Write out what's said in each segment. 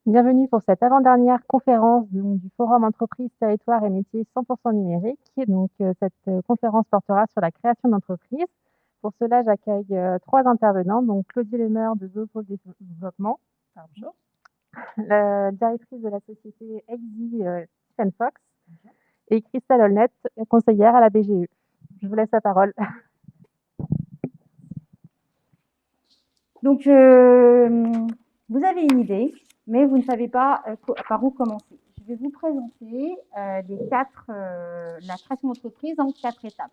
Bienvenue pour cette avant-dernière conférence du Forum Entreprises, Territoires et Métiers 100% numérique. Cette conférence portera sur la création d'entreprises. Pour cela, j'accueille 3 intervenants, donc Claudie Lemeur de Zoopôle Développement, bonjour. La directrice de la société Exi, Stephen Fox, et Christelle Olnet, conseillère à la BGE. Je vous laisse la parole. Donc, vous avez une idée, mais vous ne savez pas par où commencer. Je vais vous présenter la création d'entreprise en 4 étapes.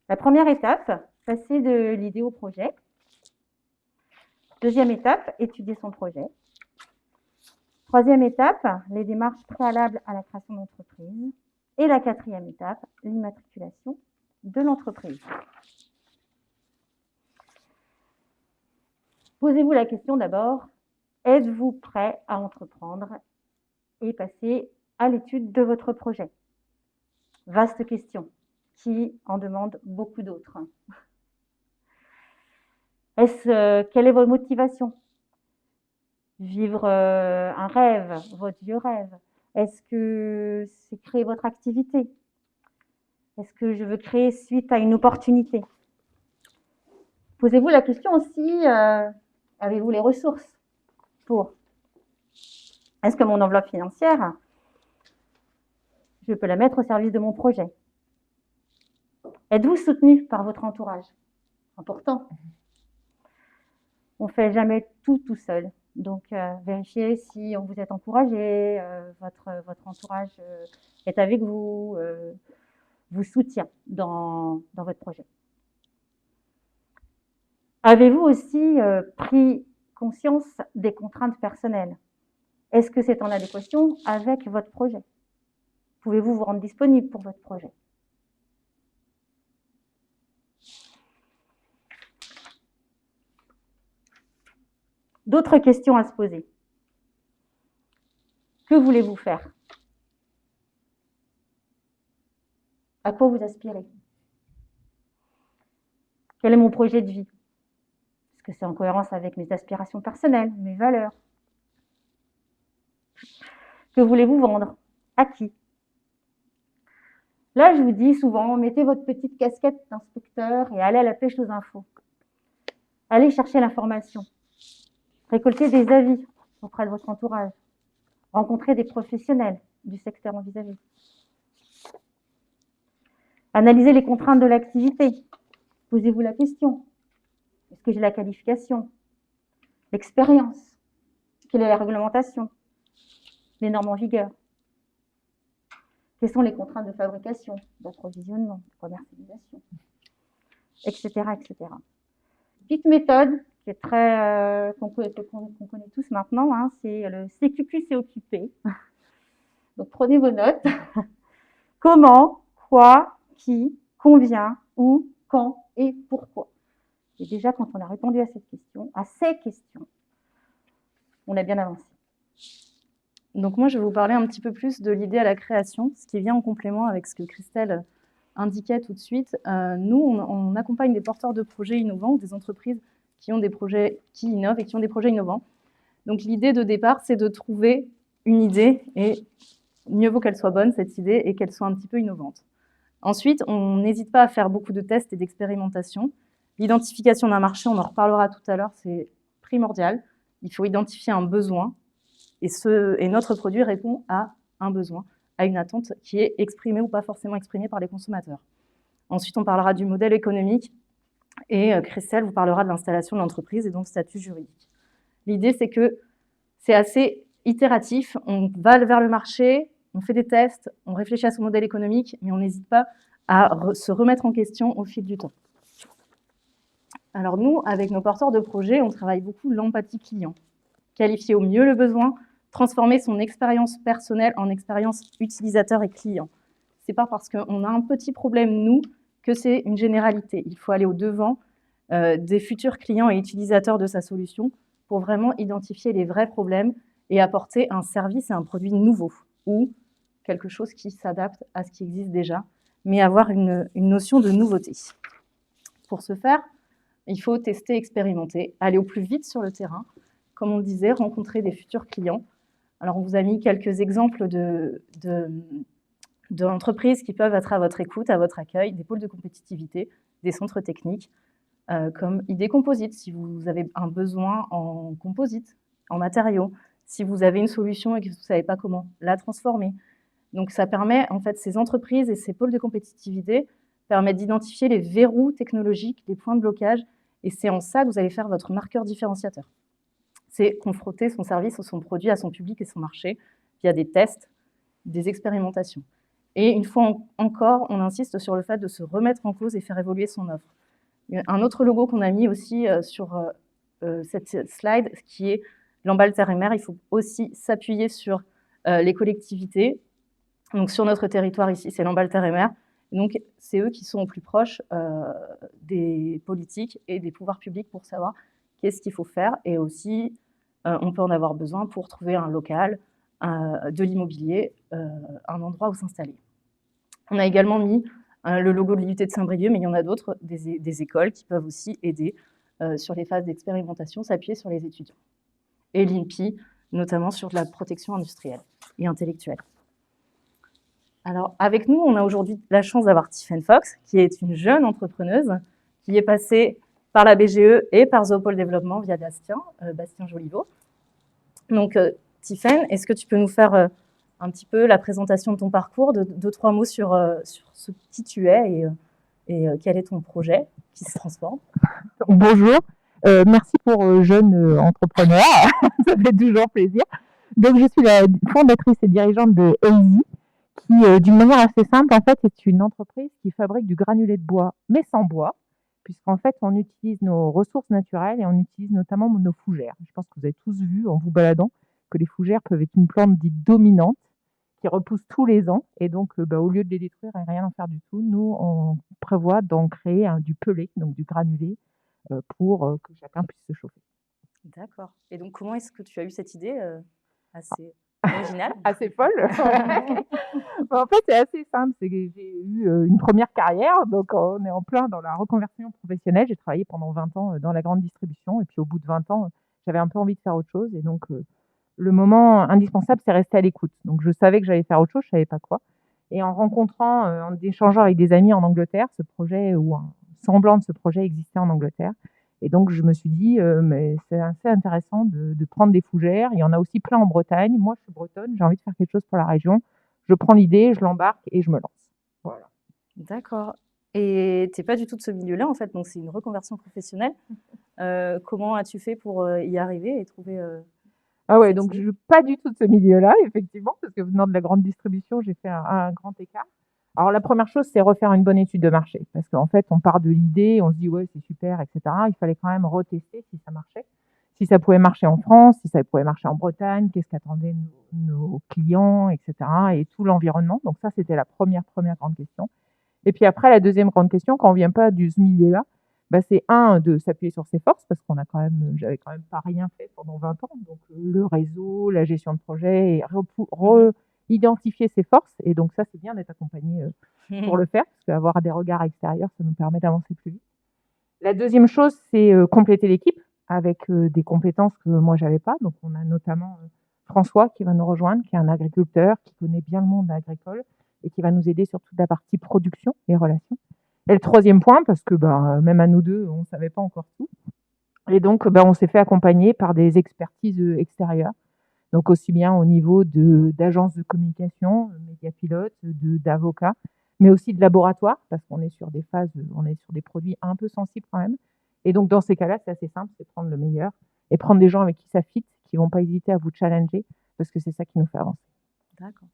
La première étape, passer de l'idée au projet. Deuxième étape, étudier son projet. Troisième étape, les démarches préalables à la création d'entreprise. Et la quatrième étape, l'immatriculation de l'entreprise. Posez-vous la question d'abord, êtes-vous prêt à entreprendre et passer à l'étude de votre projet? Vaste question qui en demande beaucoup d'autres. Quelle est votre motivation? Vivre un rêve, votre vieux rêve? Est-ce que c'est créer votre activité? Est-ce que je veux créer suite à une opportunité? Posez-vous la question aussi, avez-vous les ressources pour? Est-ce que mon enveloppe financière, je peux la mettre au service de mon projet? Êtes-vous soutenu par votre entourage? Important. On ne fait jamais tout seul. Donc, vérifiez si vous êtes encouragé, votre entourage est avec vous, vous soutient dans votre projet. Avez-vous aussi pris conscience des contraintes personnelles? Est-ce que c'est en adéquation avec votre projet? Pouvez-vous vous rendre disponible pour votre projet? D'autres questions à se poser. Que voulez-vous faire? À quoi vous aspirez? Quel est mon projet de vie? Est-ce que c'est en cohérence avec mes aspirations personnelles, mes valeurs? Que voulez-vous vendre? À qui? Là, je vous dis souvent, mettez votre petite casquette d'inspecteur et allez à la pêche aux infos. Allez chercher l'information. Récoltez des avis auprès de votre entourage. Rencontrez des professionnels du secteur envisagé. Analysez les contraintes de l'activité. Posez-vous la question. Est-ce que j'ai la qualification? L'expérience? Quelle est la réglementation? Les normes en vigueur? Quelles sont les contraintes de fabrication, d'approvisionnement, de commercialisation, etc., etc. Petite méthode qui est qu'on connaît tous maintenant, hein, c'est le CQQ-COQP. Donc prenez vos notes. Comment, quoi, qui, combien, où, quand et pourquoi. Et déjà, quand on a répondu à ces questions, on a bien avancé. Donc moi, je vais vous parler un petit peu plus de l'idée à la création, ce qui vient en complément avec ce que Christelle indiquait tout de suite. Nous, on accompagne des porteurs de projets innovants, des entreprises qui ont des projets qui innovent et qui ont des projets innovants. Donc l'idée de départ, c'est de trouver une idée, et mieux vaut qu'elle soit bonne, cette idée, et qu'elle soit un petit peu innovante. Ensuite, on n'hésite pas à faire beaucoup de tests et d'expérimentations. L'identification d'un marché, on en reparlera tout à l'heure, c'est primordial. Il faut identifier un besoin, et notre produit répond à un besoin, à une attente qui est exprimée ou pas forcément exprimée par les consommateurs. Ensuite, on parlera du modèle économique, et Christelle vous parlera de l'installation de l'entreprise et donc statut juridique. L'idée, c'est que c'est assez itératif, on va vers le marché, on fait des tests, on réfléchit à son modèle économique, mais on n'hésite pas à se remettre en question au fil du temps. Alors nous, avec nos porteurs de projets, on travaille beaucoup l'empathie client. Qualifier au mieux le besoin, transformer son expérience personnelle en expérience utilisateur et client. C'est pas parce qu'on a un petit problème, nous, que c'est une généralité. Il faut aller au-devant des futurs clients et utilisateurs de sa solution pour vraiment identifier les vrais problèmes et apporter un service et un produit nouveau ou quelque chose qui s'adapte à ce qui existe déjà, mais avoir une notion de nouveauté. Pour ce faire, il faut tester, expérimenter, aller au plus vite sur le terrain comme on le disait, rencontrer des futurs clients. Alors, on vous a mis quelques exemples d'entreprises qui peuvent être à votre écoute, à votre accueil, des pôles de compétitivité, des centres techniques, comme Idée Composite, si vous avez un besoin en composite, en matériaux, si vous avez une solution et que vous ne savez pas comment la transformer. Donc, ça permet, en fait, ces entreprises et ces pôles de compétitivité permettent d'identifier les verrous technologiques, les points de blocage, et c'est en ça que vous allez faire votre marqueur différenciateur. C'est confronter son service ou son produit à son public et son marché via des tests, des expérimentations. Et une fois encore, on insiste sur le fait de se remettre en cause et faire évoluer son offre. Un autre logo qu'on a mis aussi sur cette slide, qui est l'emballe terre et mer, il faut aussi s'appuyer sur les collectivités. Donc sur notre territoire ici, c'est l'emballe terre et mer. Donc c'est eux qui sont au plus proches des politiques et des pouvoirs publics pour savoir qu'est-ce qu'il faut faire. Et aussi, on peut en avoir besoin pour trouver un local, de l'immobilier, un endroit où s'installer. On a également mis le logo de l'IUT de Saint-Brieuc, mais il y en a d'autres, des écoles qui peuvent aussi aider sur les phases d'expérimentation, s'appuyer sur les étudiants. Et l'INPI, notamment sur la protection industrielle et intellectuelle. Alors, avec nous, on a aujourd'hui la chance d'avoir Tiffaine Fox, qui est une jeune entrepreneuse, qui est passée par la BGE et par Zoopole Développement via Bastien Joliveau. Donc, Tiffaine, est-ce que tu peux nous faire un petit peu la présentation de ton parcours, deux, trois mots sur ce qui tu es et quel est ton projet qui se transforme? Bonjour, merci pour jeune entrepreneur, ça fait toujours plaisir. Donc je suis la fondatrice et dirigeante de Easy, qui d'une manière assez simple en fait est une entreprise qui fabrique du granulé de bois, mais sans bois, puisqu'en fait on utilise nos ressources naturelles et on utilise notamment nos fougères. Je pense que vous avez tous vu en vous baladant que les fougères peuvent être une plante dite dominante qui repousse tous les ans et donc au lieu de les détruire et rien en faire du tout, nous on prévoit d'en créer du pellet, donc du granulé, pour que chacun puisse se chauffer. D'accord. Et donc, comment est-ce que tu as eu cette idée assez originale? Assez folle. En fait, c'est assez simple. C'est que j'ai eu une première carrière, donc on est en plein dans la reconversion professionnelle. J'ai travaillé pendant 20 ans dans la grande distribution, et puis au bout de 20 ans, j'avais un peu envie de faire autre chose. Et donc, le moment indispensable, c'est rester à l'écoute. Donc, je savais que j'allais faire autre chose, je ne savais pas quoi. Et en rencontrant, en échangeant avec des amis en Angleterre, ce projet, ou un semblant de ce projet existait en Angleterre. Et donc, je me suis dit, mais c'est assez intéressant de prendre des fougères. Il y en a aussi plein en Bretagne. Moi, je suis bretonne, j'ai envie de faire quelque chose pour la région. Je prends l'idée, je l'embarque et je me lance. Voilà. D'accord. Et tu n'es pas du tout de ce milieu-là, en fait, donc c'est une reconversion professionnelle. Comment as-tu fait pour y arriver et trouver... Ah ouais, donc je ne suis pas du tout de ce milieu-là, effectivement, parce que venant de la grande distribution, j'ai fait un grand écart. Alors, la première chose, c'est refaire une bonne étude de marché. Parce qu'en fait, on part de l'idée, on se dit, ouais, c'est super, etc. Il fallait quand même retester si ça marchait. Si ça pouvait marcher en France, si ça pouvait marcher en Bretagne, qu'est-ce qu'attendaient nos clients, etc. Et tout l'environnement. Donc ça, c'était la première grande question. Et puis après, la deuxième grande question, quand on ne vient pas de ce milieu-là, c'est de s'appuyer sur ses forces, parce qu'on a j'avais quand même pas rien fait pendant 20 ans. Donc le réseau, la gestion de projet, et identifier ses forces. Et donc ça, c'est bien d'être accompagné pour le faire, parce qu'avoir des regards extérieurs, ça nous permet d'avancer plus vite. La deuxième chose, c'est compléter l'équipe avec des compétences que moi, j'avais pas. Donc on a notamment François qui va nous rejoindre, qui est un agriculteur, qui connaît bien le monde agricole et qui va nous aider sur toute la partie production et relations. Et le troisième point, parce que même à nous deux, on ne savait pas encore tout. Et donc, on s'est fait accompagner par des expertises extérieures. Donc, aussi bien au niveau d'agences de communication, médiapilotes, d'avocats, mais aussi de laboratoires, parce qu'on est sur des phases, on est sur des produits un peu sensibles quand même. Et donc, dans ces cas-là, c'est assez simple, c'est prendre le meilleur et prendre des gens avec qui ça fit, qui ne vont pas hésiter à vous challenger, parce que c'est ça qui nous fait avancer. D'accord.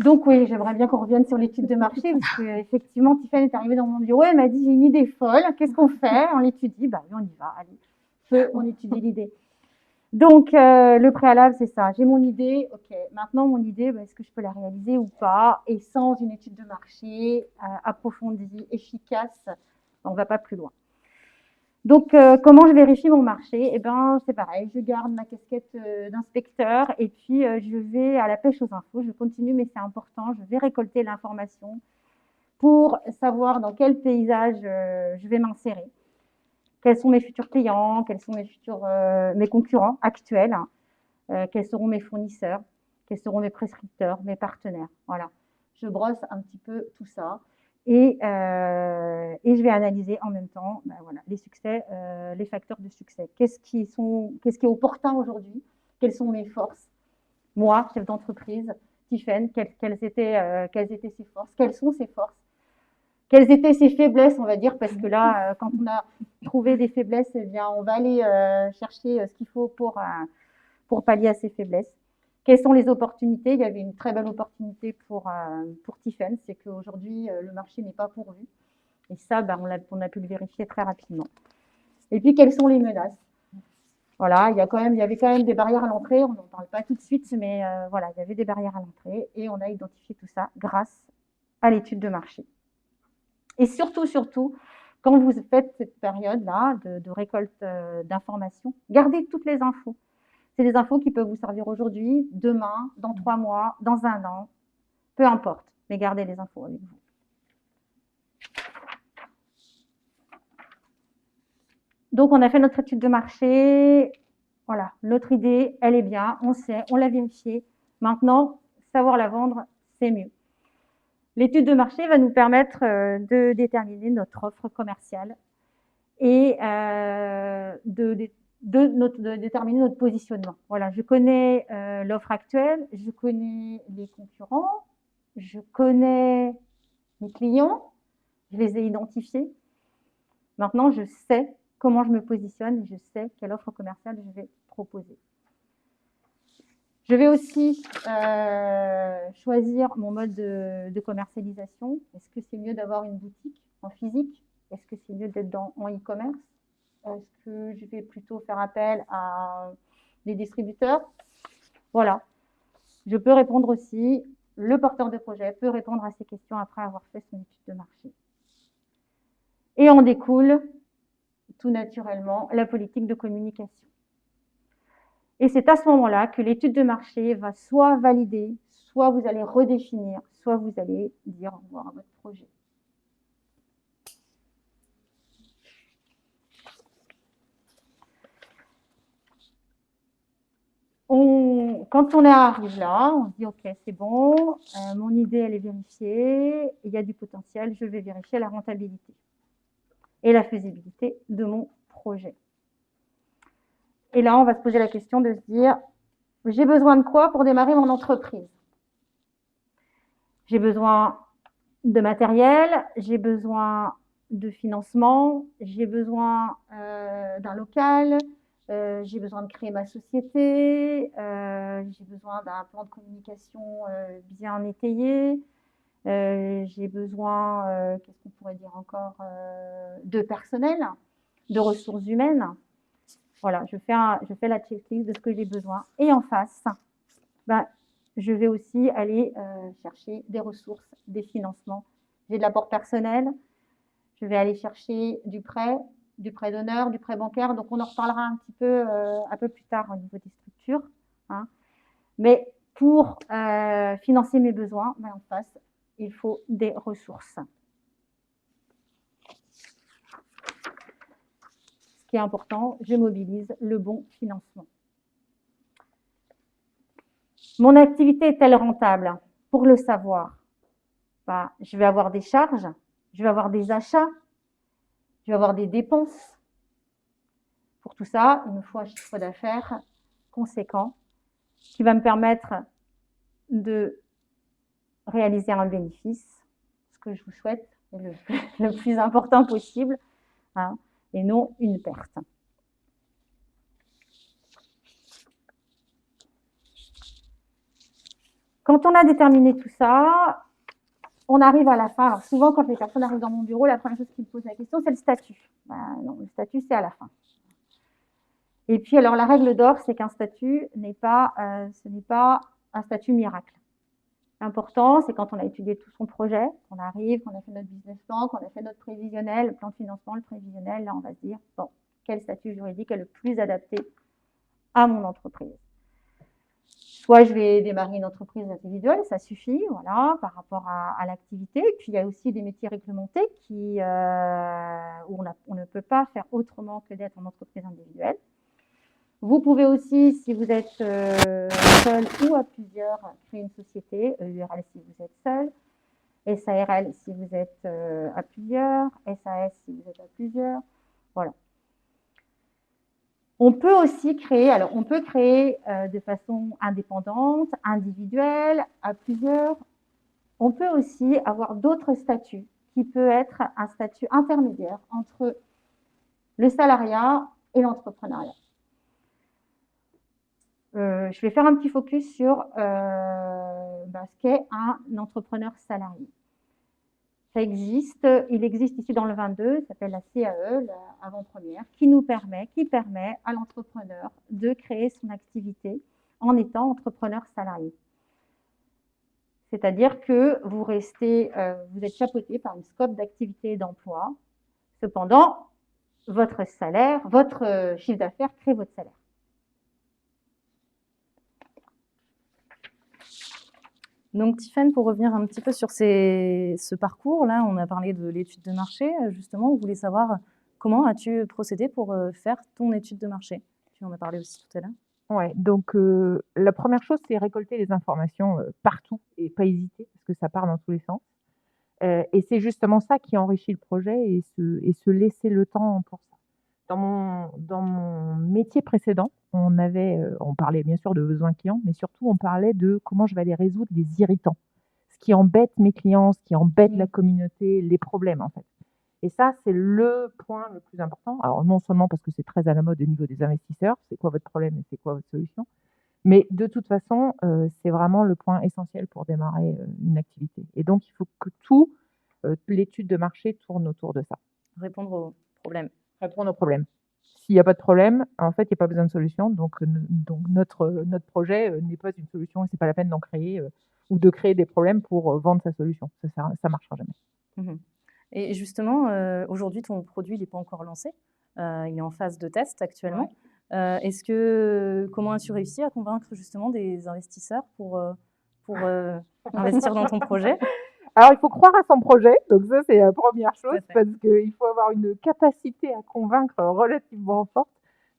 Donc oui, j'aimerais bien qu'on revienne sur l'étude de marché, parce qu'effectivement, Tiffaine est arrivée dans mon bureau, elle m'a dit, j'ai une idée folle, qu'est-ce qu'on fait? On l'étudie, oui, on y va, allez, on étudie l'idée. Donc, le préalable, c'est ça, j'ai mon idée, ok, maintenant mon idée, est-ce que je peux la réaliser ou pas? Et sans une étude de marché approfondie, efficace, on ne va pas plus loin. Donc, comment je vérifie mon marché? C'est pareil, je garde ma casquette d'inspecteur et puis je vais à la pêche aux infos. Je continue, mais c'est important, je vais récolter l'information pour savoir dans quel paysage je vais m'insérer. quels sont mes futurs clients, quels sont mes concurrents actuels, quels seront mes fournisseurs, quels seront mes prescripteurs, mes partenaires. Voilà, je brosse un petit peu tout ça et je vais analyser en même temps voilà, les succès, les facteurs de succès. Qu'est-ce qui est opportun aujourd'hui? Quelles sont mes forces? Moi, chef d'entreprise, Tiffaine, quelles étaient ses forces? Quelles sont ses forces? Quelles étaient ses faiblesses, on va dire, parce que là, quand on a trouvé des faiblesses, eh bien, on va aller chercher ce qu'il faut pour pallier à ces faiblesses. Quelles sont les opportunités? Il y avait une très belle opportunité pour Tiffaine, c'est qu'aujourd'hui, le marché n'est pas pourvu. Et ça, on a pu le vérifier très rapidement. Et puis, quelles sont les menaces? Voilà, il y avait quand même des barrières à l'entrée. On n'en parle pas tout de suite, mais voilà, il y avait des barrières à l'entrée et on a identifié tout ça grâce à l'étude de marché. Et surtout, quand vous faites cette période-là de récolte d'informations, gardez toutes les infos. C'est des infos qui peuvent vous servir aujourd'hui, demain, dans 3 mois, dans 1 an, peu importe, mais gardez les infos avec vous. Donc, on a fait notre étude de marché. Voilà, notre idée, elle est bien, on sait, on l'a vérifiée. Maintenant, savoir la vendre, c'est mieux. L'étude de marché va nous permettre de déterminer notre offre commerciale et de déterminer notre positionnement. Voilà, je connais l'offre actuelle, je connais les concurrents, je connais mes clients, je les ai identifiés. Maintenant, je sais comment je me positionne, je sais quelle offre commerciale je vais proposer. Je vais aussi choisir mon mode de commercialisation. Est-ce que c'est mieux d'avoir une boutique en physique? Est-ce que c'est mieux d'être en e-commerce? Est-ce que je vais plutôt faire appel à des distributeurs? Voilà. Je peux répondre aussi, le porteur de projet peut répondre à ces questions après avoir fait son étude de marché. Et en découle tout naturellement la politique de communication. Et c'est à ce moment-là que l'étude de marché va soit valider, soit vous allez redéfinir, soit vous allez dire au revoir à votre projet. Quand on arrive là, on se dit « Ok, c'est bon, mon idée, elle est vérifiée, il y a du potentiel, je vais vérifier la rentabilité et la faisabilité de mon projet. » Et là, on va se poser la question de se dire « J'ai besoin de quoi pour démarrer mon entreprise? J'ai besoin de matériel, j'ai besoin de financement, j'ai besoin d'un local, j'ai besoin de créer ma société, j'ai besoin d'un plan de communication bien étayé, j'ai besoin, qu'est-ce qu'on pourrait dire encore, de personnel, de ressources humaines. » Voilà, je fais la checklist de ce que j'ai besoin. Et en face, je vais aussi aller chercher des ressources, des financements. J'ai de l'apport personnel, je vais aller chercher du prêt d'honneur, du prêt bancaire. Donc, on en reparlera un peu plus tard au niveau des structures. Hein. Mais pour financer mes besoins, en face, il faut des ressources. Ce qui est important, je mobilise le bon financement. Mon activité est-elle rentable? Pour le savoir, je vais avoir des charges, je vais avoir des achats, je vais avoir des dépenses. Pour tout ça, il me faut un chiffre d'affaires conséquent qui va me permettre de réaliser un bénéfice, ce que je vous souhaite le plus important possible, hein, et non une perte. Quand on a déterminé tout ça, on arrive à la fin. Alors souvent, quand les personnes arrivent dans mon bureau, la première chose qui me pose la question, c'est le statut. Non, le statut, c'est à la fin. Et puis, alors, la règle d'or, c'est qu'un statut ce n'est pas un statut miracle. L'important, c'est quand on a étudié tout son projet, qu'on arrive, qu'on a fait notre business plan, qu'on a fait notre prévisionnel, le plan de financement, le prévisionnel, là, on va se dire, bon, quel statut juridique est le plus adapté à mon entreprise? soit je vais démarrer une entreprise individuelle, ça suffit, voilà, par rapport à l'activité. Et puis, il y a aussi des métiers réglementés où on ne peut pas faire autrement que d'être en entreprise individuelle. Vous pouvez aussi, si vous êtes seul ou à plusieurs, créer une société, EURL si vous êtes seul, SARL si vous êtes à plusieurs, SAS si vous êtes à plusieurs, voilà. On peut aussi créer, de façon indépendante, individuelle, à plusieurs. On peut aussi avoir d'autres statuts qui peut être un statut intermédiaire entre le salariat et l'entrepreneuriat. Je vais faire un petit focus sur ce qu'est un entrepreneur salarié. Il existe ici dans le 22, ça s'appelle la CAE, l'avant-première, qui permet à l'entrepreneur de créer son activité en étant entrepreneur salarié. C'est-à-dire que vous êtes chapeauté par une scope d'activité et d'emploi. Cependant, votre chiffre d'affaires crée votre salaire. Donc, Tiffaine, pour revenir un petit peu sur ce parcours-là, on a parlé de l'étude de marché. Justement, on voulait savoir comment as-tu procédé pour faire ton étude de marché. Tu en as parlé aussi tout à l'heure. Ouais, donc la première chose, c'est récolter les informations partout et pas hésiter parce que ça part dans tous les sens. Et c'est justement ça qui enrichit le projet et se laisser le temps pour ça. Dans mon métier précédent, on parlait bien sûr de besoins clients, mais surtout on parlait de comment je vais aller résoudre les irritants, ce qui embête mes clients, ce qui embête la communauté, les problèmes en fait. Et ça, c'est le point le plus important. Alors non seulement parce que c'est très à la mode au niveau des investisseurs, c'est quoi votre problème et c'est quoi votre solution, mais de toute façon, c'est vraiment le point essentiel pour démarrer une activité. Et donc, il faut que l'étude de marché tourne autour de ça. Répondre aux problèmes. Répondre aux problèmes. S'il n'y a pas de problème, en fait, il n'y a pas besoin de solution. Donc notre projet n'est pas une solution et ce n'est pas la peine d'en créer ou de créer des problèmes pour vendre sa solution. Ça ne marchera jamais. Et justement, aujourd'hui, ton produit n'est pas encore lancé. Il est en phase de test actuellement. Ouais. Comment as-tu réussi à convaincre justement des investisseurs pour investir dans ton projet? Alors, il faut croire à son projet, donc ça, c'est la première chose, parce qu'il faut avoir une capacité à convaincre relativement forte.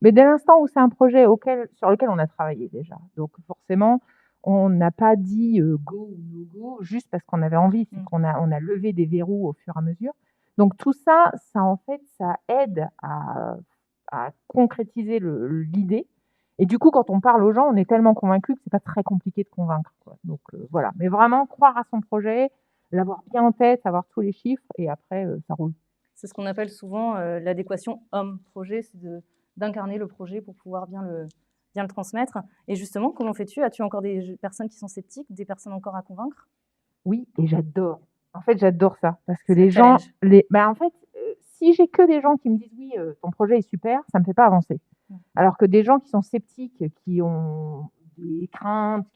Mais dès l'instant où c'est un projet sur lequel on a travaillé déjà, donc forcément, on n'a pas dit go ou no go juste parce qu'on avait envie, c'est qu'on a levé des verrous au fur et à mesure. Donc tout ça en fait, ça aide à concrétiser l'idée. Et du coup, quand on parle aux gens, on est tellement convaincu que c'est pas très compliqué de convaincre, quoi. Donc voilà, mais vraiment croire à son projet, l'avoir bien en tête, avoir tous les chiffres, et après, ça roule. C'est ce qu'on appelle souvent l'adéquation homme-projet, c'est d'incarner le projet pour pouvoir bien le transmettre. Et justement, comment fais-tu? As-tu encore des personnes qui sont sceptiques, des personnes encore à convaincre? Oui, et j'adore. En fait, j'adore ça, parce que les gens... en fait, si j'ai que des gens qui me disent « oui, ton projet est super », ça ne me fait pas avancer. Alors que des gens qui sont sceptiques, qui ont des craintes,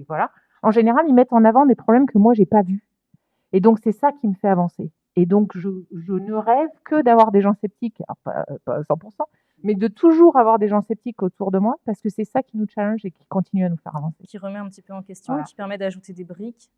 voilà, en général, ils mettent en avant des problèmes que moi, je n'ai pas vus. Et donc, c'est ça qui me fait avancer. Et donc, je ne rêve que d'avoir des gens sceptiques, alors pas 100%, mais de toujours avoir des gens sceptiques autour de moi, parce que c'est ça qui nous challenge et qui continue à nous faire avancer. Qui remet un petit peu en question, voilà. Qui permet d'ajouter des briques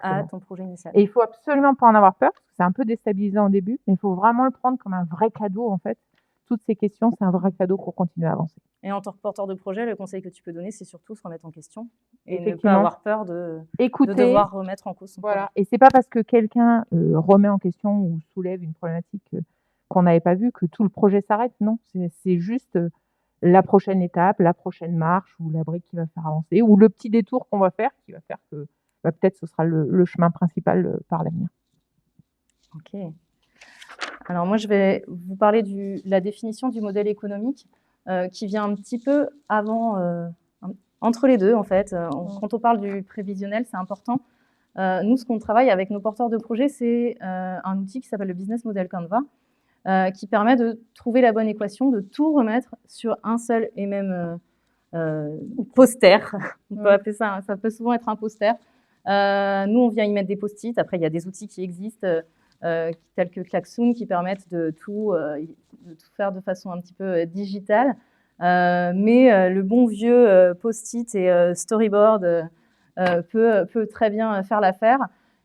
à ton projet initial. Et il ne faut absolument pas en avoir peur, parce que c'est un peu déstabilisant au début, mais il faut vraiment le prendre comme un vrai cadeau, en fait. Toutes ces questions, c'est un vrai cadeau pour continuer à avancer. Et en tant que porteur de projet, le conseil que tu peux donner, c'est surtout se remettre en question et ne pas avoir peur de devoir remettre en cause son projet. Et c'est pas parce que quelqu'un remet en question ou soulève une problématique qu'on n'avait pas vue que tout le projet s'arrête. Non, c'est juste la prochaine étape, la prochaine marche ou la brique qui va faire avancer ou le petit détour qu'on va faire qui va faire que peut-être ce sera le chemin principal par l'avenir. Ok. Alors moi, je vais vous parler de la définition du modèle économique qui vient un petit peu avant, entre les deux en fait. Quand on parle du prévisionnel, c'est important. Nous, ce qu'on travaille avec nos porteurs de projets, c'est un outil qui s'appelle le Business Model Canva, qui permet de trouver la bonne équation, de tout remettre sur un seul et même poster. On peut appeler ça, ça peut souvent être un poster. Nous, on vient y mettre des post-it. Après, il y a des outils qui existent, tels que Klaxoon, qui permettent de tout faire de façon un petit peu digitale. mais le bon vieux post-it et storyboard peut très bien faire l'affaire.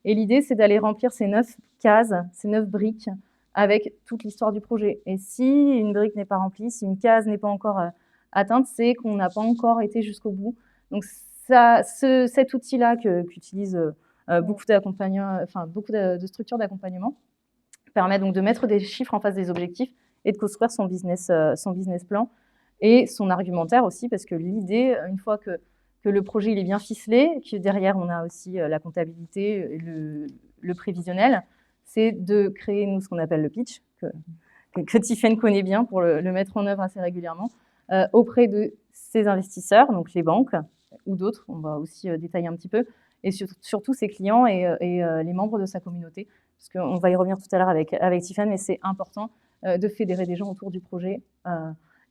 Et l'idée, c'est d'aller remplir ces 9 cases, ces 9 briques avec toute l'histoire du projet. Et si une brique n'est pas remplie, si une case n'est pas encore atteinte, c'est qu'on n'a pas encore été jusqu'au bout. Donc cet outil-là qu'utilisent beaucoup de structures d'accompagnement permet donc de mettre des chiffres en face des objectifs et de construire son business plan et son argumentaire aussi, parce que l'idée, une fois que le projet il est bien ficelé, que derrière on a aussi la comptabilité, le prévisionnel, c'est de créer, nous, ce qu'on appelle le pitch, que Tiffaine connaît bien pour le mettre en œuvre assez régulièrement, auprès de ses investisseurs, donc les banques ou d'autres, on va aussi détailler un petit peu, et surtout ses clients et les membres de sa communauté, parce qu'on va y revenir tout à l'heure avec Tiffaine, mais c'est important de fédérer des gens autour du projet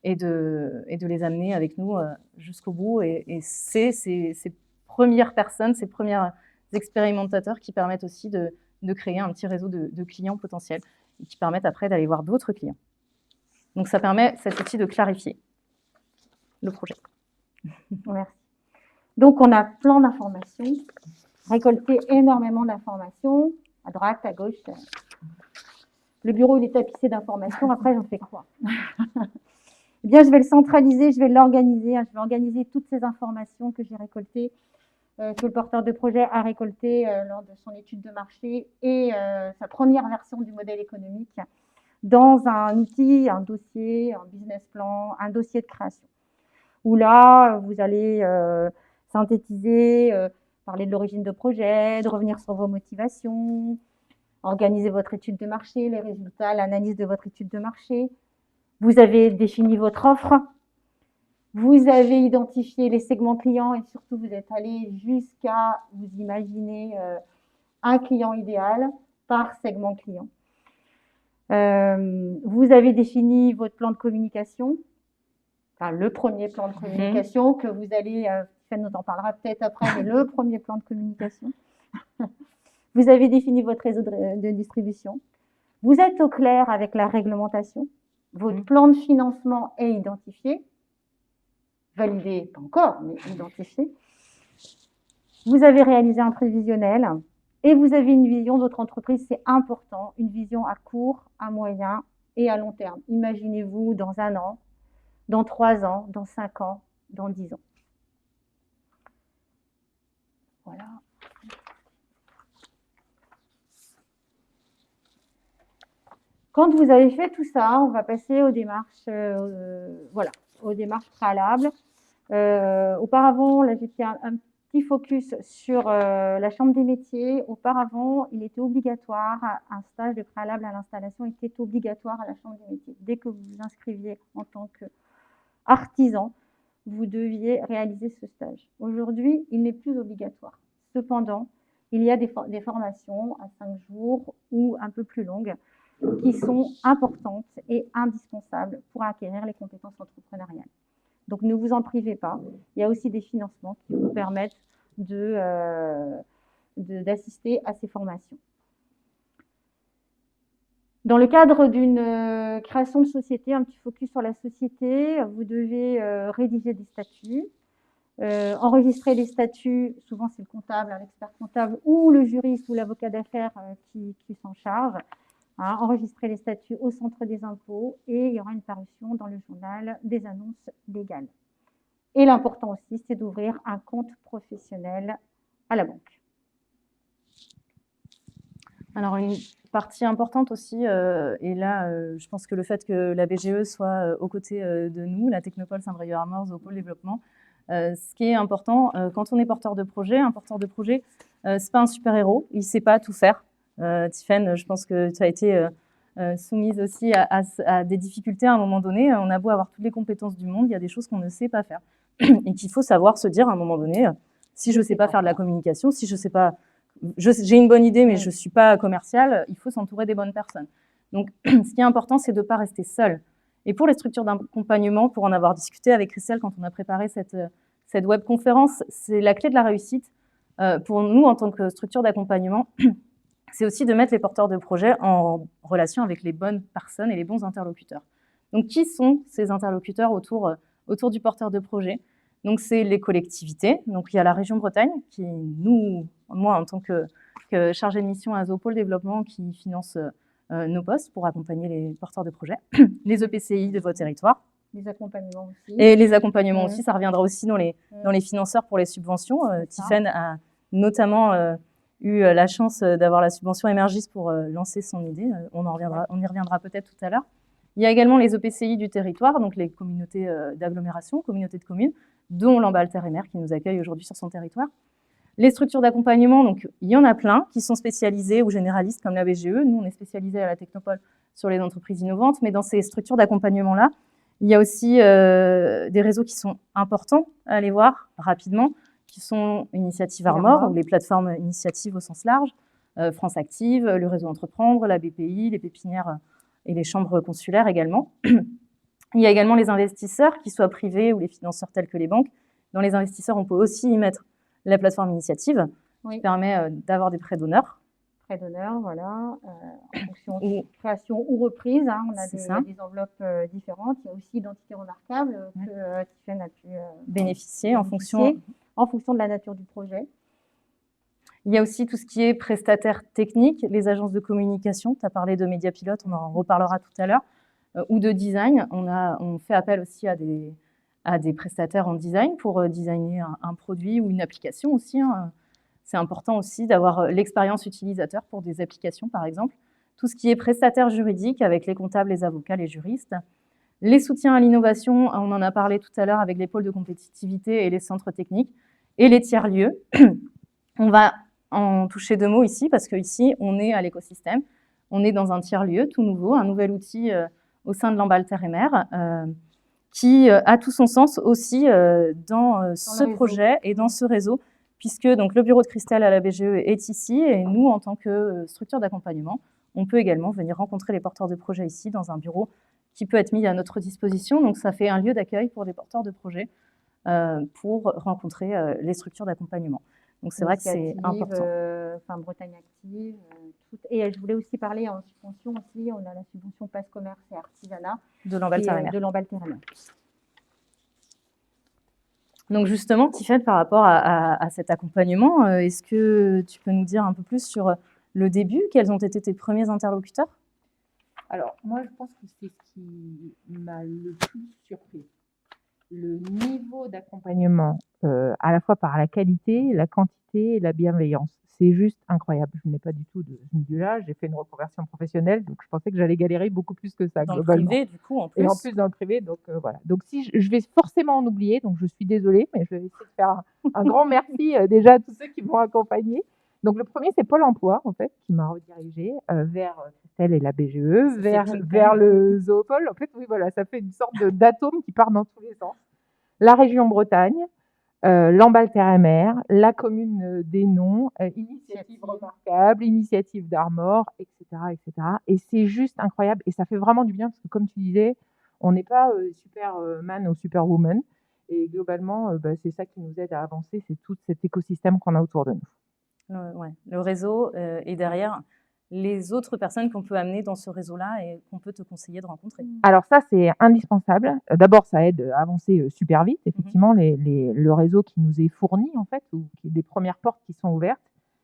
et de les amener avec nous jusqu'au bout. Et c'est ces premières personnes, ces premiers expérimentateurs qui permettent aussi de créer un petit réseau de clients potentiels et qui permettent après d'aller voir d'autres clients. Donc ça permet, cet outil, de clarifier le projet. Merci. Donc on a plein d'informations, récolté énormément d'informations, à droite, à gauche. Le bureau, il est tapissé d'informations, après j'en fais quoi? Eh bien, je vais le centraliser, je vais l'organiser, je vais organiser toutes ces informations que j'ai récoltées, que le porteur de projet a récoltées lors de son étude de marché et sa première version du modèle économique dans un outil, un dossier, un business plan, un dossier de création. Où là, vous allez synthétiser, parler de l'origine de projet, de revenir sur vos motivations, organiser votre étude de marché, les résultats, l'analyse de votre étude de marché. Vous avez défini votre offre, vous avez identifié les segments clients et surtout vous êtes allé jusqu'à vous imaginer un client idéal par segment client. Vous avez défini votre plan de communication, enfin le premier plan de communication que vous allez, Tiffaine nous en parlera peut-être après, mais le premier plan de communication. Vous avez défini votre réseau de distribution. Vous êtes au clair avec la réglementation. Votre plan de financement est identifié. Validé, pas encore, mais identifié. Vous avez réalisé un prévisionnel et vous avez une vision de votre entreprise, c'est important, une vision à court, à moyen et à long terme. Imaginez-vous dans 1 an, dans 3 ans, dans 5 ans, dans 10 ans. Voilà. Quand vous avez fait tout ça, on va passer aux démarches, aux démarches préalables. Auparavant, là j'ai fait un petit focus sur la Chambre des métiers. Auparavant, il était obligatoire, un stage de préalable à l'installation était obligatoire à la Chambre des métiers. Dès que vous vous inscriviez en tant qu'artisan, vous deviez réaliser ce stage. Aujourd'hui, il n'est plus obligatoire. Cependant, il y a des formations à 5 jours ou un peu plus longues qui sont importantes et indispensables pour acquérir les compétences entrepreneuriales. Donc, ne vous en privez pas. Il y a aussi des financements qui vous permettent d'assister à ces formations. Dans le cadre d'une création de société, un petit focus sur la société, vous devez rédiger des statuts, enregistrer les statuts, souvent c'est le comptable, l'expert comptable ou le juriste ou l'avocat d'affaires qui s'en charge. Enregistrer les statuts au centre des impôts et il y aura une parution dans le journal des annonces légales. Et l'important aussi, c'est d'ouvrir un compte professionnel à la banque. Alors, une partie importante aussi, et là, je pense que le fait que la BGE soit aux côtés de nous, la Technopole Saint-Brieuc-Armors au pôle développement, ce qui est important, quand on est porteur de projet, un porteur de projet, c'est pas un super-héros, il ne sait pas tout faire. Tiffaine, je pense que tu as été soumise aussi à des difficultés à un moment donné. On a beau avoir toutes les compétences du monde, il y a des choses qu'on ne sait pas faire. Et qu'il faut savoir se dire à un moment donné, si je ne sais pas faire de la communication, si je sais pas, j'ai une bonne idée mais je ne suis pas commerciale, il faut s'entourer des bonnes personnes. Donc ce qui est important, c'est de ne pas rester seul. Et pour les structures d'accompagnement, pour en avoir discuté avec Christelle quand on a préparé cette webconférence, c'est la clé de la réussite. Pour nous, en tant que structure d'accompagnement, c'est aussi de mettre les porteurs de projets en relation avec les bonnes personnes et les bons interlocuteurs. Donc, qui sont ces interlocuteurs autour autour du porteur de projet. Donc, c'est les collectivités. Donc, il y a la région Bretagne qui, moi, en tant que chargée de mission à Zoopôle Développement, qui finance nos postes pour accompagner les porteurs de projets, les EPCI de vos territoires. Les accompagnements aussi. Et les accompagnements aussi, ça reviendra aussi dans les financeurs pour les subventions. C'est ça. Tiffen a notamment eu la chance d'avoir la subvention Emergis pour lancer son idée. On y reviendra peut-être tout à l'heure. Il y a également les EPCI du territoire, donc les communautés d'agglomération, communautés de communes, dont Lamballe Terre et Mer qui nous accueille aujourd'hui sur son territoire. Les structures d'accompagnement, donc il y en a plein qui sont spécialisées ou généralistes comme la BGE. Nous, on est spécialisés à la Technopole sur les entreprises innovantes, mais dans ces structures d'accompagnement-là, il y a aussi des réseaux qui sont importants à aller voir rapidement, qui sont Initiative Armor, ou les plateformes initiatives au sens large, France Active, le réseau Entreprendre, la BPI, les pépinières et les chambres consulaires également. Il y a également les investisseurs, qu'ils soient privés ou les financeurs tels que les banques. Dans les investisseurs, on peut aussi y mettre la plateforme initiative, qui permet d'avoir des prêts d'honneur. Prêts d'honneur, voilà, en fonction de création ou reprise. Hein, on a des enveloppes différentes. Il y a aussi Identité remarquable que Tiffen a pu bénéficier en fonction de la nature du projet. Il y a aussi tout ce qui est prestataire technique, les agences de communication. Tu as parlé de Média Pilote, on en reparlera tout à l'heure, ou de design. On fait appel aussi à des prestataires en design pour designer un produit ou une application aussi. Hein. C'est important aussi d'avoir l'expérience utilisateur pour des applications, par exemple. Tout ce qui est prestataire juridique avec les comptables, les avocats, les juristes. Les soutiens à l'innovation, on en a parlé tout à l'heure avec les pôles de compétitivité et les centres techniques. Et les tiers-lieux. On va en toucher deux mots ici, parce qu'ici, on est à l'écosystème. On est dans un tiers-lieu tout nouveau, un nouvel outil au sein de Lamballe Terre et Mer, qui a tout son sens aussi dans ce projet et dans ce réseau, puisque donc, le bureau de Christelle à la BGE est ici, et nous, en tant que structure d'accompagnement, on peut également venir rencontrer les porteurs de projets ici, dans un bureau qui peut être mis à notre disposition. Donc, ça fait un lieu d'accueil pour les porteurs de projets pour rencontrer les structures d'accompagnement. Donc, c'est vrai que c'est important. Bretagne Active. Et je voulais aussi parler en subvention aussi. On a la subvention Passe Commerce et Artisanat de Lamballe Terre et Mer. De Lamballe Terre et Mer. Donc justement, Tiffen, par rapport à cet accompagnement, est-ce que tu peux nous dire un peu plus sur le début? Quels ont été tes premiers interlocuteurs? Alors, moi, je pense que c'est ce qui m'a le plus surpris. Le niveau d'accompagnement, à la fois par la qualité, la quantité et la bienveillance. C'est juste incroyable. Je n'ai pas du tout de ce milieu-là. J'ai fait une reconversion professionnelle, donc je pensais que j'allais galérer beaucoup plus que ça, globalement. Dans le privé, du coup, en plus. Et en plus dans le privé, donc voilà. Donc si je vais forcément en oublier, donc je suis désolée, mais je vais essayer de faire un grand merci déjà à tous ceux qui m'ont accompagnée. Donc le premier, c'est Pôle emploi, en fait, qui m'a redirigée vers Christelle et la BGE, vers le Zoopôle. En fait, oui, voilà, ça fait une sorte d'atome qui part dans tous les sens. La région Bretagne, Lamballe Terre et Mer, la commune des Noms, Initiative remarquable, Initiative d'Armor, etc., etc. Et c'est juste incroyable et ça fait vraiment du bien parce que comme tu disais, on n'est pas Superman ou Superwoman et globalement, c'est ça qui nous aide à avancer, c'est tout cet écosystème qu'on a autour de nous. Le réseau et derrière les autres personnes qu'on peut amener dans ce réseau-là et qu'on peut te conseiller de rencontrer. Alors ça, c'est indispensable. D'abord, ça aide à avancer super vite. Effectivement, le réseau qui nous est fourni, en fait, ou des premières portes qui sont ouvertes.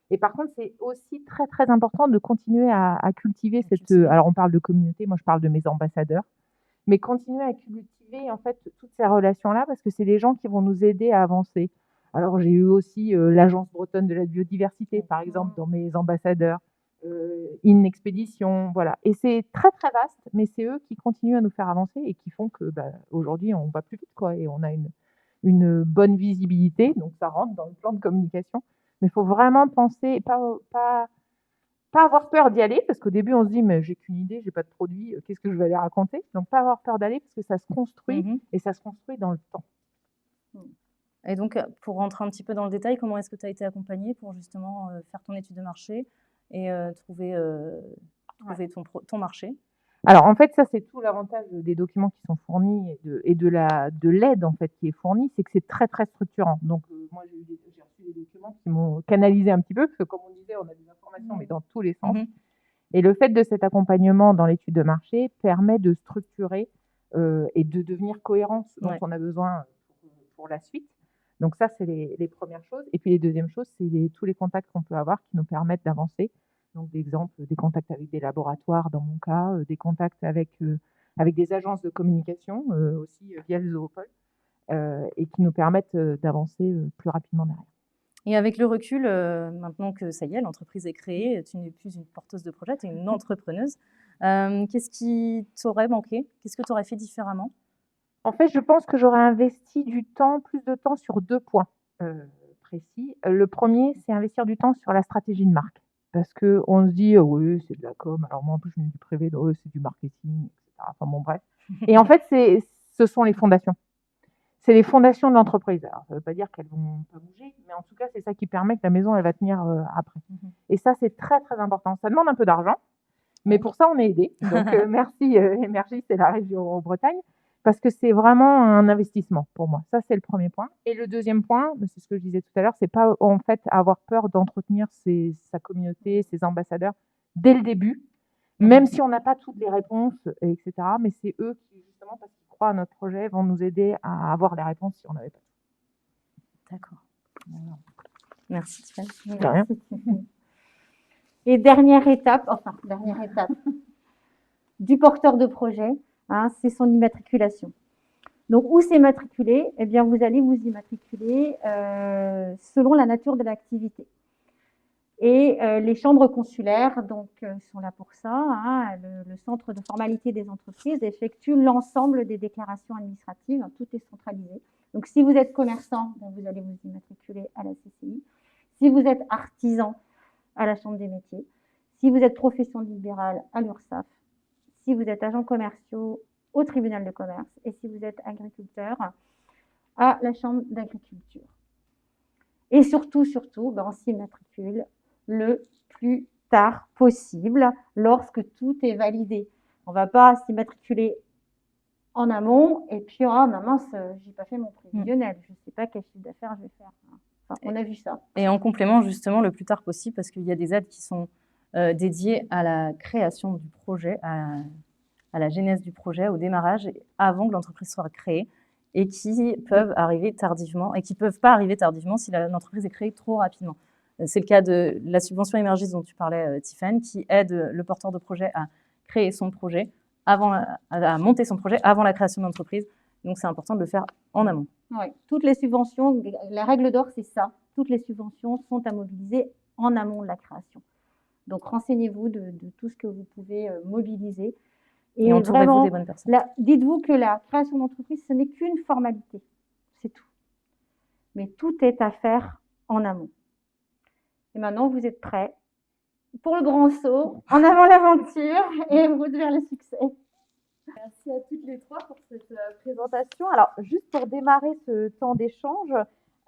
Et par contre, c'est aussi très, très important de continuer à cultiver cette... Alors, on parle de communauté, moi, je parle de mes ambassadeurs. Mais continuer à cultiver, en fait, toutes ces relations-là parce que c'est des gens qui vont nous aider à avancer. Alors, j'ai eu aussi l'Agence bretonne de la biodiversité, par exemple, dans mes ambassadeurs. Expédition, voilà. Et c'est très très vaste, mais c'est eux qui continuent à nous faire avancer et qui font que aujourd'hui on va plus vite, quoi, et on a une bonne visibilité, donc ça rentre dans le plan de communication. Mais il faut vraiment penser, pas avoir peur d'y aller, parce qu'au début on se dit mais j'ai qu'une idée, j'ai pas de produit, qu'est-ce que je vais aller raconter? Donc pas avoir peur d'aller parce que ça se construit et ça se construit dans le temps. Et donc pour rentrer un petit peu dans le détail, comment est-ce que tu as été accompagnée pour justement faire ton étude de marché et trouver ton marché? Alors en fait, ça c'est tout l'avantage des documents qui sont fournis et de l'aide en fait qui est fournie, c'est que c'est très très structurant. Donc moi j'ai reçu des documents qui m'ont canalisé un petit peu parce que comme on disait, on a des informations mais dans tous les sens. Et le fait de cet accompagnement dans l'étude de marché permet de structurer et de devenir cohérent, ce dont Ouais. on a besoin pour la suite. Donc ça, c'est les premières choses. Et puis les deuxièmes choses, c'est tous les contacts qu'on peut avoir qui nous permettent d'avancer. Donc d'exemple, des contacts avec des laboratoires dans mon cas, des contacts avec des agences de communication aussi via le Zoopol, et qui nous permettent d'avancer plus rapidement derrière. Et avec le recul, maintenant que ça y est, l'entreprise est créée, tu n'es plus une porteuse de projet, tu es une entrepreneuse. Qu'est-ce qui t'aurait manqué? Qu'est-ce que tu aurais fait différemment? En fait, je pense que j'aurais investi plus de temps sur 2 points précis. Le premier, c'est investir du temps sur la stratégie de marque. Parce qu'on se dit: «Oui, c'est de la com». Alors moi, en plus, je viens du privé, donc c'est du marketing, et cetera. Enfin bon, bref. Et en fait, ce sont les fondations. C'est les fondations de l'entreprise. Alors ça ne veut pas dire qu'elles vont pas bouger, mais en tout cas, c'est ça qui permet que la maison, elle va tenir après. Et ça, c'est très, très important. Ça demande un peu d'argent, mais pour ça, on est aidés. Donc merci Émergis et la région Bretagne, parce que c'est vraiment un investissement pour moi. Ça, c'est le premier point. Et le deuxième point, c'est ce que je disais tout à l'heure, c'est pas en fait avoir peur d'entretenir sa communauté, ses ambassadeurs dès le début, même si on n'a pas toutes les réponses, etc. Mais c'est eux qui, justement, parce qu'ils croient à notre projet, vont nous aider à avoir les réponses si on n'avait pas. D'accord. Voilà. Merci Tiffany. De rien. Et dernière étape du porteur de projet, c'est son immatriculation. Donc, où s'immatriculer? Eh bien, vous allez vous immatriculer selon la nature de l'activité. Et les chambres consulaires sont là pour ça. Le centre de formalité des entreprises effectue l'ensemble des déclarations administratives. Tout est centralisé. Donc, si vous êtes commerçant, vous allez vous immatriculer à la CCI. Si vous êtes artisan, à la Chambre des métiers. Si vous êtes profession libérale, à l'URSSAF. Si vous êtes agent commerciaux, au tribunal de commerce. Et si vous êtes agriculteur, à la Chambre d'agriculture. Et surtout, on s'immatricule le plus tard possible lorsque tout est validé. On ne va pas s'immatriculer en amont et puis mince, j'ai pas fait mon prévisionnel, je ne sais pas quel chiffre d'affaires je vais faire. Enfin, on a vu ça. Et en complément, justement, le plus tard possible, parce qu'il y a des aides qui sont dédiées à la création du projet, à la genèse du projet, au démarrage, avant que l'entreprise soit créée, et qui peuvent arriver tardivement, et qui ne peuvent pas arriver tardivement si l'entreprise est créée trop rapidement. C'est le cas de la subvention Émergis dont tu parlais, Tiffany, qui aide le porteur de projet à créer son projet, à monter son projet avant la création de l'entreprise. Donc, c'est important de le faire en amont. Oui, toutes les subventions, la règle d'or, c'est ça. Toutes les subventions sont à mobiliser en amont de la création. Donc, renseignez-vous de tout ce que vous pouvez mobiliser. Et entourez-vous des bonnes personnes. Dites-vous que la création d'entreprise, ce n'est qu'une formalité. C'est tout. Mais tout est à faire en amont. Et maintenant, vous êtes prêts pour le grand saut, en avant l'aventure et route vers le succès. Merci à toutes les trois pour cette présentation. Alors, juste pour démarrer ce temps d'échange,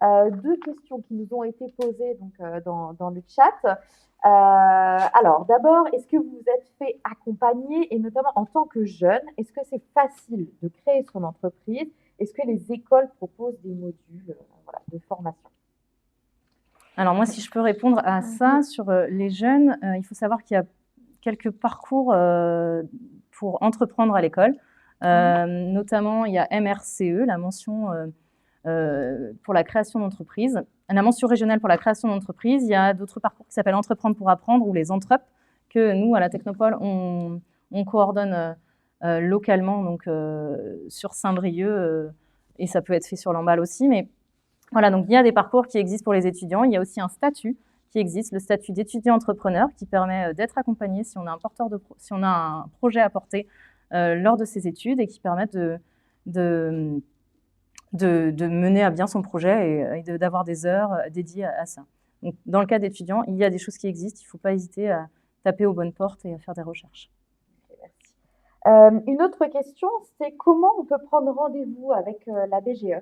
2 questions qui nous ont été posées donc, dans le chat. Alors, d'abord, est-ce que vous vous êtes fait accompagner, et notamment en tant que jeune, est-ce que c'est facile de créer son entreprise? Est-ce que les écoles proposent des modules de formation? Alors moi, si je peux répondre à ça, sur les jeunes, il faut savoir qu'il y a quelques parcours pour entreprendre à l'école. Notamment, il y a MRCE, la mention pour la création d'entreprise, la mention régionale pour la création d'entreprise. Il y a d'autres parcours qui s'appellent Entreprendre pour apprendre, ou les Entrep, que nous, à la Technopole, on coordonne localement, donc sur Saint-Brieuc, et ça peut être fait sur Lamballe aussi. Mais voilà, donc il y a des parcours qui existent pour les étudiants. Il y a aussi un statut qui existe, le statut d'étudiant entrepreneur, qui permet d'être accompagné si on a un projet à porter lors de ses études, et qui permet de mener à bien son projet et d'avoir des heures dédiées à ça. Donc, dans le cas d'étudiants, il y a des choses qui existent. Il ne faut pas hésiter à taper aux bonnes portes et à faire des recherches. Merci. Une autre question, c'est comment on peut prendre rendez-vous avec la BGE?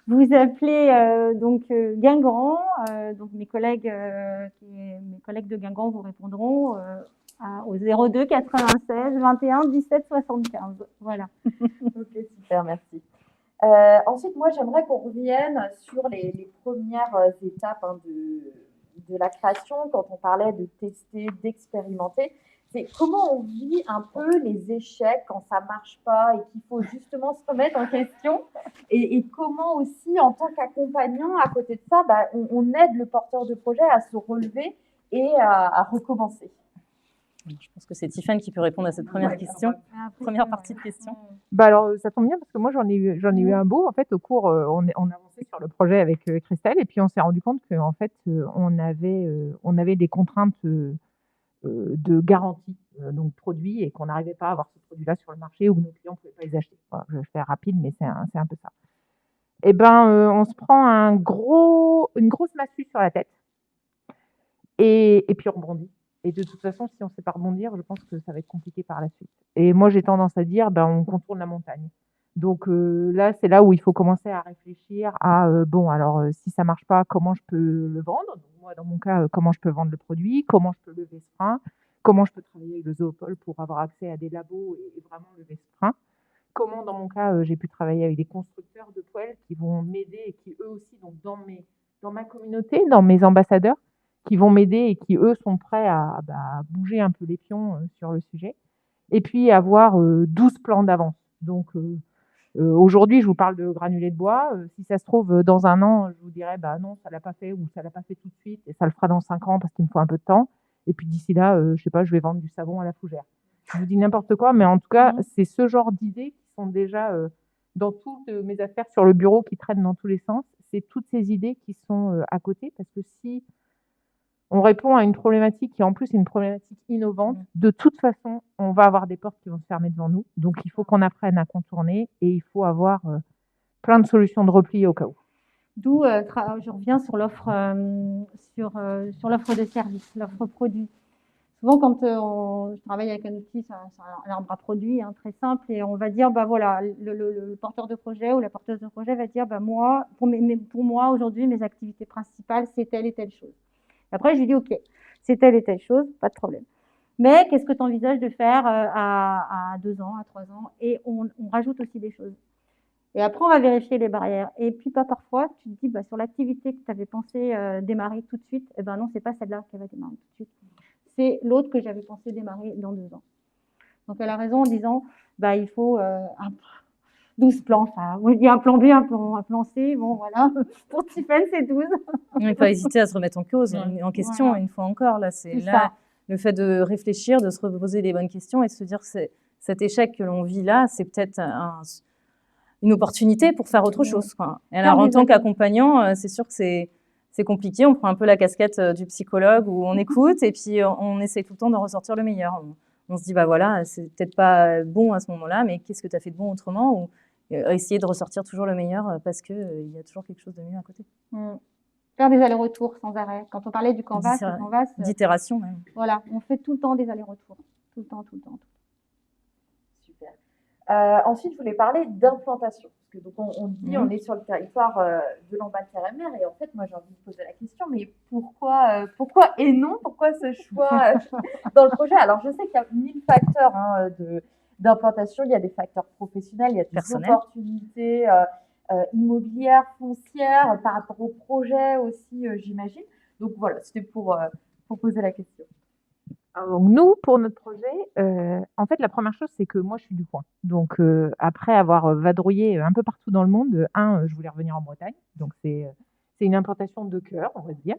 Vous appelez Guingamp, donc mes collègues de Guingamp vous répondront au 02 96 21 17 75. Voilà. Ok, super, merci. Ensuite, moi, j'aimerais qu'on revienne sur les premières étapes de la création, quand on parlait de tester, d'expérimenter. c'est comment on vit un peu les échecs quand ça marche pas et qu'il faut justement se remettre en question et comment aussi en tant qu'accompagnant à côté de ça, on aide le porteur de projet à se relever et à recommencer. Je pense que c'est Tiffany qui peut répondre à cette première question, première partie de question. Alors, ça tombe bien parce que moi, j'en ai eu un beau. En fait, au cours, on avançait sur le projet avec Christelle et puis on s'est rendu compte qu'en fait, on avait des contraintes de garantie, donc produits, et qu'on n'arrivait pas à avoir ce produit-là sur le marché ou que nos clients ne pouvaient pas les acheter. Voilà, je vais faire rapide, mais c'est un peu ça. Et on se prend une grosse massue sur la tête et puis on rebondit. Et de toute façon, si on ne sait pas rebondir, je pense que ça va être compliqué par la suite. Et moi, j'ai tendance à dire, on contourne la montagne. Donc là, c'est là où il faut commencer à réfléchir à, si ça ne marche pas, comment je peux le vendre? Donc, moi, dans mon cas, comment je peux vendre le produit? Comment je peux lever ce frein? Comment je peux travailler avec le zoopole pour avoir accès à des labos et vraiment lever ce frein? Comment, dans mon cas, j'ai pu travailler avec des constructeurs de poêles qui vont m'aider et qui, eux aussi, donc dans ma communauté, dans mes ambassadeurs, qui vont m'aider et qui, eux, sont prêts à bouger un peu les pions sur le sujet. Et puis, avoir 12 plans d'avance. Donc, aujourd'hui, je vous parle de granulés de bois. Si ça se trouve, dans un an, je vous dirais, non, ça ne l'a pas fait ou ça ne l'a pas fait tout de suite et ça le fera dans 5 ans parce qu'il me faut un peu de temps. Et puis, d'ici là, je ne sais pas, je vais vendre du savon à la fougère. Je vous dis n'importe quoi, mais en tout cas, c'est ce genre d'idées qui sont déjà dans toutes mes affaires sur le bureau qui traînent dans tous les sens. C'est toutes ces idées qui sont à côté parce que si on répond à une problématique qui en plus est une problématique innovante, de toute façon, on va avoir des portes qui vont se fermer devant nous. Donc, il faut qu'on apprenne à contourner et il faut avoir plein de solutions de repli au cas où. D'où je reviens sur l'offre sur l'offre de service, l'offre produit. Souvent, quand je travaille avec un outil, c'est un arbre à produits très simple, et on va dire, voilà, le porteur de projet ou la porteuse de projet va dire, moi, pour moi, aujourd'hui, mes activités principales, c'est telle et telle chose. Après, je lui dis, OK, c'est telle et telle chose, pas de problème. Mais qu'est-ce que tu envisages de faire à 2 ans, à 3 ans? Et on rajoute aussi des choses. Et après, on va vérifier les barrières. Et puis, parfois, tu te dis, sur l'activité que tu avais pensé démarrer tout de suite, non, c'est pas celle-là qui va démarrer tout de suite. C'est l'autre que j'avais pensé démarrer dans 2 ans. Donc, elle a raison en disant, il faut 12 plans. Enfin, moi, je dis un plan B, un plan C. Bon, voilà. Pour Tiffany, c'est 12. Il ne faut pas hésiter à se remettre en cause, en question, voilà. Une fois encore. Là, le fait de réfléchir, de se reposer les bonnes questions et de se dire que cet échec que l'on vit là, c'est peut-être une opportunité pour faire autre chose, quoi. Et alors, en tant qu'accompagnant, c'est sûr que c'est compliqué. On prend un peu la casquette du psychologue où on écoute et puis on essaie tout le temps d'en ressortir le meilleur. On se dit, voilà, c'est peut-être pas bon à ce moment-là, mais qu'est-ce que tu as fait de bon autrement? Ou essayer de ressortir toujours le meilleur parce qu'il y a toujours quelque chose de mieux à côté. Faire des allers-retours sans arrêt. Quand on parlait du canvas, d'itération même. Voilà, on fait tout le temps des allers-retours. Tout le temps. Super. Ensuite, je voulais parler d'implantation. Parce que donc on dit, on est sur le territoire de l'Ambal-Terre-et-Mer. Et en fait, moi, j'ai envie de poser la question, mais pourquoi et non? Pourquoi ce choix dans le projet? Alors, je sais qu'il y a 1000 facteurs d'implantation. Il y a des facteurs professionnels, il y a des opportunités immobilières, foncières, par rapport au projet aussi, j'imagine. Donc, voilà, c'était pour poser la question. Alors, nous, pour notre projet, en fait, la première chose, c'est que moi, je suis du coin. Donc, après avoir vadrouillé un peu partout dans le monde, je voulais revenir en Bretagne. Donc, c'est une implantation de cœur, on va dire.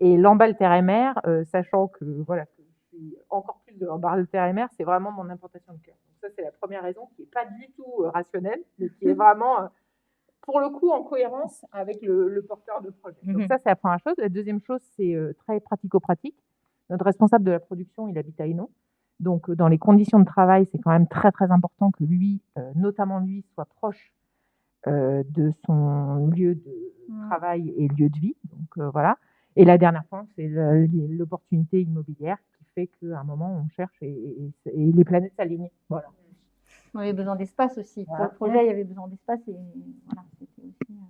Et l'Ambal-Terre-et-Mer, sachant que, voilà, que je suis encore plus de l'Ambal-Terre-et-Mer, c'est vraiment mon implantation de cœur. Donc, ça, c'est la première raison qui n'est pas du tout rationnelle, mais qui est vraiment, pour le coup, en cohérence avec le porteur de projet. Donc, ça, c'est la première chose. La deuxième chose, c'est très pratico-pratique. Notre responsable de la production, il habite à Hainaut. Donc, dans les conditions de travail, c'est quand même très, très important que lui, notamment lui, soit proche de son lieu de travail et lieu de vie. Donc, voilà. Et la dernière point, c'est l'opportunité immobilière qui fait qu'à un moment, on cherche et les planètes s'alignent. Voilà. On avait besoin d'espace aussi. Voilà. Pour le projet, il y avait besoin d'espace. Et voilà, c'était aussi...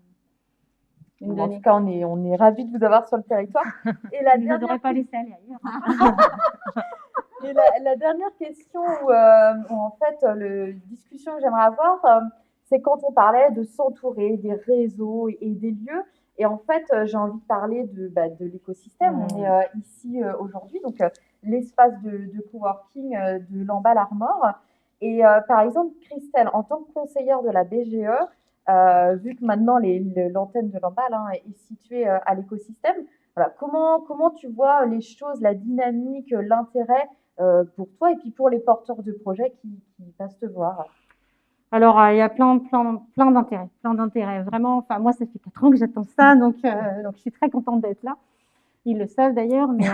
En tout cas, on est ravis de vous avoir sur le territoire. Et je ne devrais pas laisser aller ailleurs. Et la dernière question où en fait, discussion que j'aimerais avoir, c'est quand on parlait de s'entourer des réseaux et des lieux. Et en fait, j'ai envie de parler de l'écosystème. On est ici aujourd'hui. Donc, l'espace de coworking de Lamballe Armor. Et par exemple, Christelle, en tant que conseillère de la BGE, vu que maintenant l'antenne de Lamballe est située à l'écosystème, voilà, comment tu vois les choses, la dynamique, l'intérêt pour toi et puis pour les porteurs de projets qui passent te voir? Alors, il y a plein d'intérêts. Vraiment, enfin, moi, ça fait 4 ans que j'attends ça, donc je suis très contente d'être là. Ils le savent d'ailleurs, mais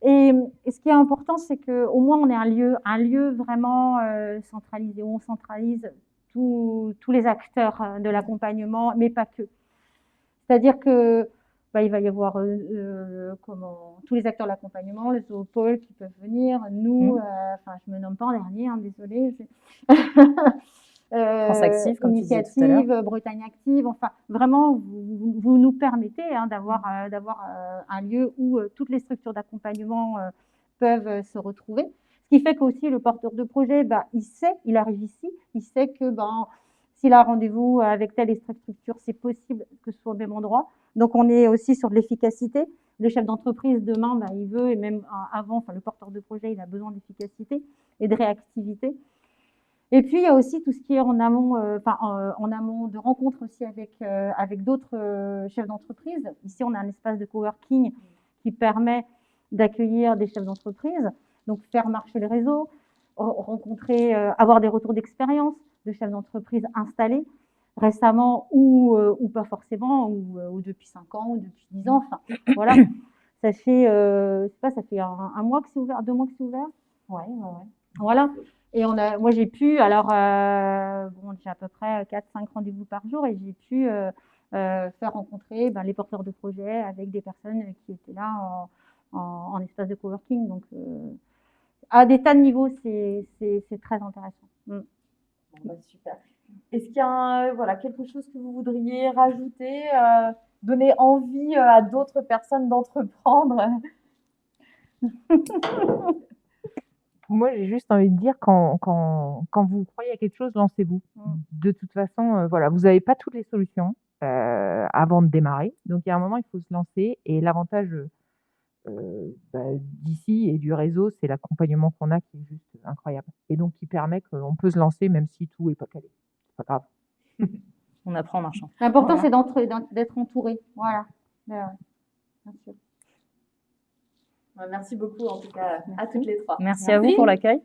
et ce qui est important, c'est qu'au moins, on est un lieu vraiment centralisé, où on centralise tous les acteurs de l'accompagnement, mais pas que. C'est-à-dire que il va y avoir tous les acteurs de l'accompagnement, les zoopôles qui peuvent venir, nous, enfin, je me nomme pas en dernier, désolée. France Active, comme tu disais tout à l'heure. Initiative, Bretagne Active, enfin, vraiment, vous nous permettez d'avoir un lieu où toutes les structures d'accompagnement peuvent se retrouver. Ce qui fait qu'aussi le porteur de projet, il arrive ici, il sait que s'il a rendez-vous avec telle structure, c'est possible que ce soit au même endroit. Donc, on est aussi sur de l'efficacité. Le chef d'entreprise, demain, il veut, et même avant, le porteur de projet, il a besoin d'efficacité et de réactivité. Et puis, il y a aussi tout ce qui est en amont, en amont de rencontres aussi avec d'autres chefs d'entreprise. Ici, on a un espace de coworking qui permet d'accueillir des chefs d'entreprise, donc faire marcher le réseau, rencontrer, avoir des retours d'expérience de chefs d'entreprise installés récemment ou pas forcément, ou depuis 5 ans, ou depuis 10 ans. Enfin, voilà. Ça fait, ça fait un mois que c'est ouvert, 2 mois que c'est ouvert. Ouais. Voilà. Et moi, j'ai pu, alors, j'ai à peu près 4-5 rendez-vous par jour et j'ai pu faire rencontrer les porteurs de projets avec des personnes qui étaient là en espace de coworking. Donc, à des tas de niveaux, c'est très intéressant. Super. Est-ce qu'il y a quelque chose que vous voudriez rajouter, donner envie à d'autres personnes d'entreprendre? Moi, j'ai juste envie de dire, quand vous croyez à quelque chose, lancez-vous. De toute façon, voilà, vous n'avez pas toutes les solutions avant de démarrer. Donc, il y a un moment, il faut se lancer. Et l'avantage d'ici et du réseau, c'est l'accompagnement qu'on a qui est juste incroyable. Et donc, qui permet qu'on peut se lancer même si tout n'est pas calé. C'est pas grave. On apprend en marchant. L'important, c'est d'être entouré. Voilà. Bien sûr. Merci beaucoup, en tout cas, à toutes les trois. Merci à vous pour l'accueil.